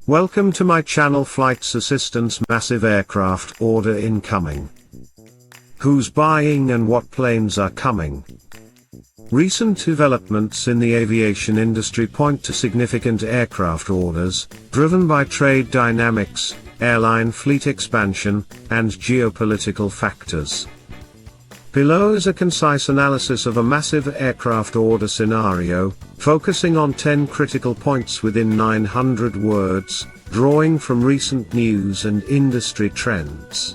Welcome to my channel. Flights Assistance. Massive aircraft order incoming. Who's buying and what planes are coming? Recent developments in the aviation industry point to significant aircraft orders, driven by trade dynamics, airline fleet expansion, and geopolitical factors. Below is a concise analysis of a massive aircraft order scenario, focusing on 10 critical points within 900 words, drawing from recent news and industry trends.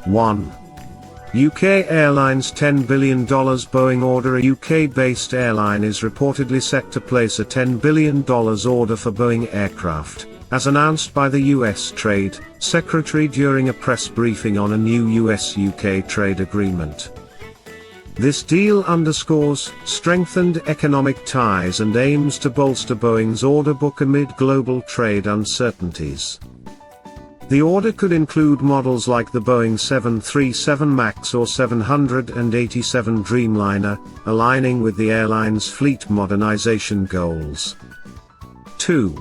1. UK Airlines $10 billion Boeing order. A UK-based airline is reportedly set to place a $10 billion order for Boeing aircraft, as announced by the US Trade Secretary during a press briefing on a new US-UK trade agreement. This deal underscores strengthened economic ties and aims to bolster Boeing's order book amid global trade uncertainties. The order could include models like the Boeing 737 MAX or 787 Dreamliner, aligning with the airline's fleet modernization goals. 2.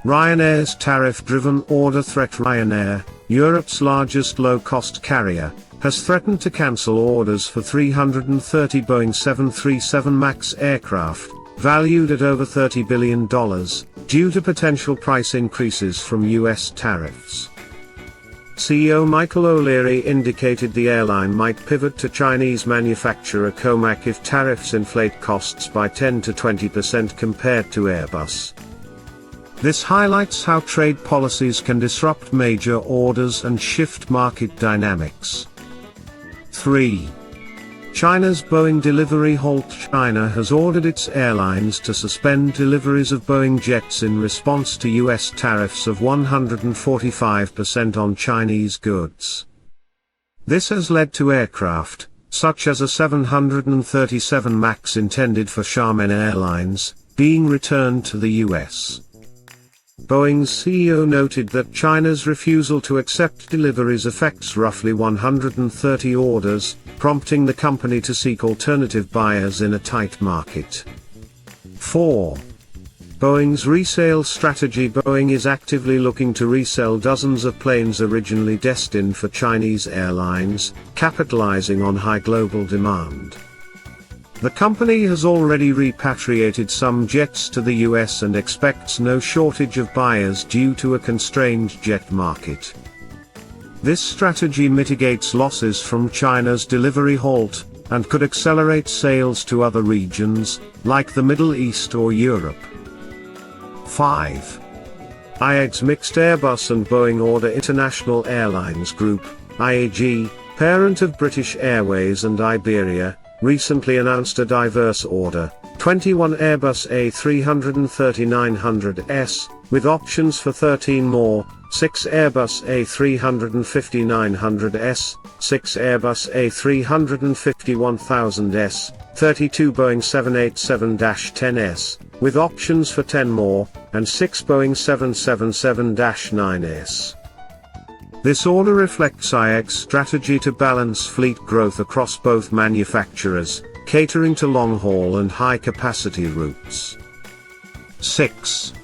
Ryanair's tariff-driven order threat. Ryanair, Europe's largest low-cost carrier, has threatened to cancel orders for 330 Boeing 737 MAX aircraft, valued at over $30 billion, due to potential price increases from US tariffs. CEO Michael O'Leary indicated the airline might pivot to Chinese manufacturer Comac if tariffs inflate costs by 10 to 20% compared to Airbus. This highlights how trade policies can disrupt major orders and shift market dynamics. 3. China's Boeing delivery halt. China has ordered its airlines to suspend deliveries of Boeing jets in response to US tariffs of 145% on Chinese goods. This has led to aircraft, such as a 737 MAX intended for Xiamen Airlines, being returned to the US. Boeing's CEO noted that China's refusal to accept deliveries affects roughly 130 orders, prompting the company to seek alternative buyers in a tight market. 4. Boeing's resale strategy. Boeing is actively looking to resell dozens of planes originally destined for Chinese airlines, capitalizing on high global demand. The company has already repatriated some jets to the US and expects no shortage of buyers due to a constrained jet market. This strategy mitigates losses from China's delivery halt, and could accelerate sales to other regions, like the Middle East or Europe. 5. IAG's mixed. Airbus and Boeing order. International Airlines Group, IAG, parent of British Airways and Iberia, recently announced a diverse order, 21 Airbus A330-900s, with options for 13 more, 6 Airbus A350-900s, 6 Airbus A350-1000s, 32 Boeing 787-10s, with options for 10 more, and 6 Boeing 777-9s. This order reflects IAG's strategy to balance fleet growth across both manufacturers, catering to long-haul and high-capacity routes. 6.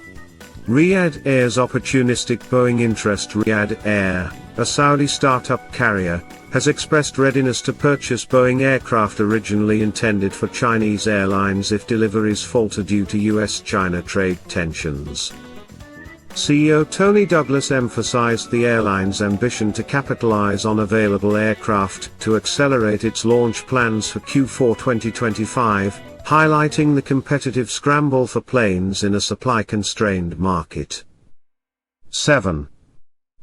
Riyadh Air's opportunistic Boeing interest. Riyadh Air, a Saudi startup carrier, has expressed readiness to purchase Boeing aircraft originally intended for Chinese airlines if deliveries falter due to US-China trade tensions. CEO Tony Douglas emphasized the airline's ambition to capitalize on available aircraft to accelerate its launch plans for Q4 2025, highlighting the competitive scramble for planes in a supply-constrained market. 7.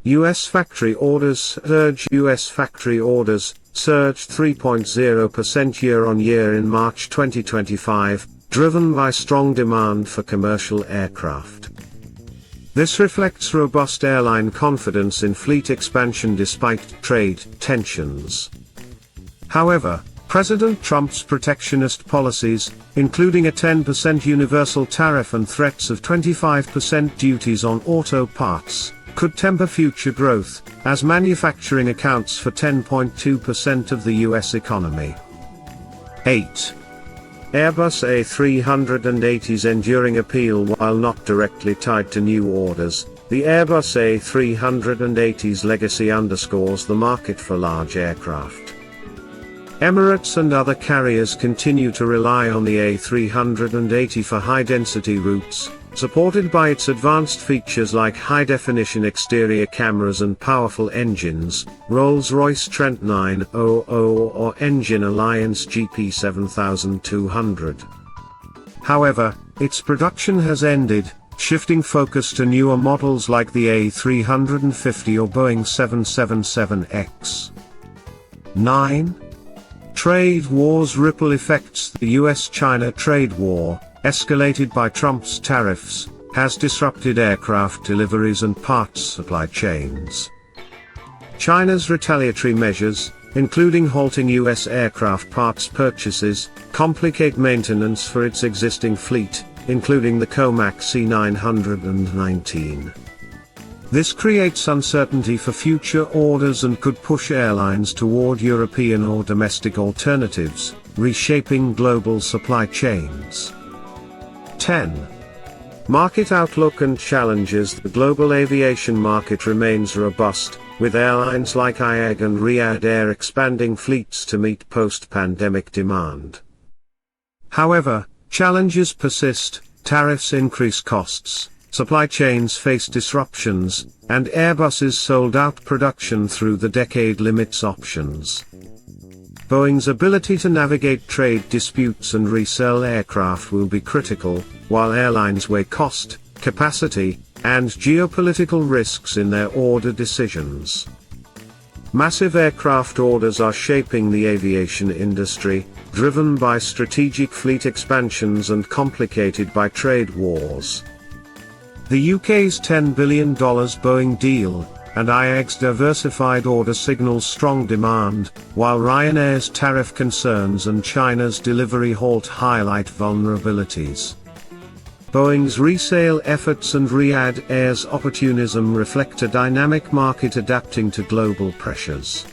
US factory orders surge. US factory orders surged 3.0% year-on-year in March 2025, driven by strong demand for commercial aircraft. This reflects robust airline confidence in fleet expansion despite trade tensions. However, President Trump's protectionist policies, including a 10% universal tariff and threats of 25% duties on auto parts, could temper future growth, as manufacturing accounts for 10.2% of the US economy. 8. Airbus A380's enduring appeal. While not directly tied to new orders, the Airbus A380's legacy underscores the market for large aircraft. Emirates and other carriers continue to rely on the A380 for high-density routes, supported by its advanced features like high-definition exterior cameras and powerful engines, Rolls-Royce Trent 900 or Engine Alliance GP7200. However, its production has ended, shifting focus to newer models like the A350 or Boeing 777X. 9. Trade wars ripple effects. The US-China trade war, escalated by Trump's tariffs, has disrupted aircraft deliveries and parts supply chains. China's retaliatory measures, including halting US aircraft parts purchases, complicate maintenance for its existing fleet, including the COMAC C919. This creates uncertainty for future orders and could push airlines toward European or domestic alternatives, reshaping global supply chains. 10. Market outlook and challenges. The global aviation market remains robust, with airlines like IAG and Riyadh Air expanding fleets to meet post-pandemic demand. However, challenges persist. Tariffs increase costs, supply chains face disruptions, and Airbus's sold-out production through the decade limits options. Boeing's ability to navigate trade disputes and resell aircraft will be critical, while airlines weigh cost, capacity, and geopolitical risks in their order decisions. Massive aircraft orders are shaping the aviation industry, driven by strategic fleet expansions and complicated by trade wars. The UK's $10 billion Boeing deal, and IAG's diversified order signals strong demand, while Ryanair's tariff concerns and China's delivery halt highlight vulnerabilities. Boeing's resale efforts and Riyadh Air's opportunism reflect a dynamic market adapting to global pressures.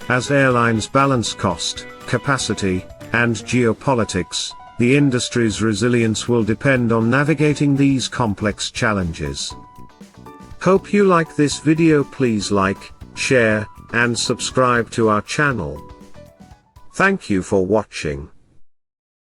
As airlines balance cost, capacity, and geopolitics, the industry's resilience will depend on navigating these complex challenges. Hope you like this video. Please like, share, and subscribe to our channel. Thank you for watching.